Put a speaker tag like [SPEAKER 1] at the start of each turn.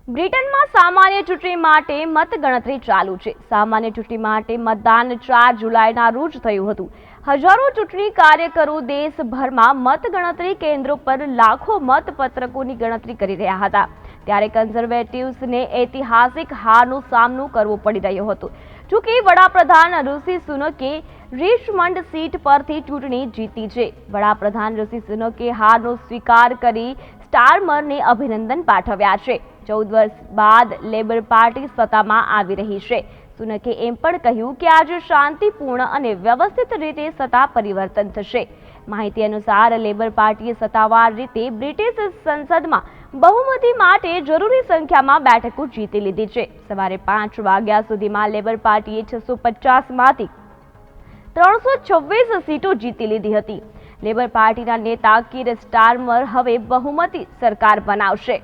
[SPEAKER 1] બ્રિટનમાં સામાન્ય ચૂંટણી માટે મતગણતરી ચાલુ છે। સામાન્ય ચૂંટણી માટે મતદાન 4 જુલાઈના રોજ થયું હતું। હજારો ચૂંટણી કાર્યકરો દેશભરમાં મતગણતરી કેન્દ્રો પર લાખો મતપત્રકોની ગણતરી કરી રહ્યા હતા। ત્યારે કન્ઝર્વેટિવ્સને ઐતિહાસિક હારનો સામનો કરવો પડી રહ્યો હતો। જોકે વડાપ્રધાન ઋષિ સુનકે રિચમન્ડ સીટ પરથી ચૂંટણી જીતી છે। વડાપ્રધાન ઋષિ સુનકે હારનો સ્વીકાર કરી સ્ટારમરને અભિનંદન પાઠવ્યા છે। 14 વર્ષ બાદ લેબર પાર્ટી સત્તામાં આવી રહી છે। સુનકે એમ પણ કહ્યું કે આજે શાંતિપૂર્ણ અને વ્યવસ્થિત રીતે સત્તા પરિવર્તન થશે। માહિતી અનુસાર લેબર પાર્ટીએ સત્તાવાર રીતે બ્રિટિશ સંસદમાં બહુમતી માટે જરૂરી સંખ્યામાં બેઠકો જીતી લીધી છે। સવારે 5 વાગ્યા સુધીમાં લેબર પાર્ટીએ 650માંથી 326 સીટો જીતી લીધી હતી। લેબર પાર્ટીના નેતા કીર સ્ટારમર હવે બહુમતી સરકાર બનાવશે।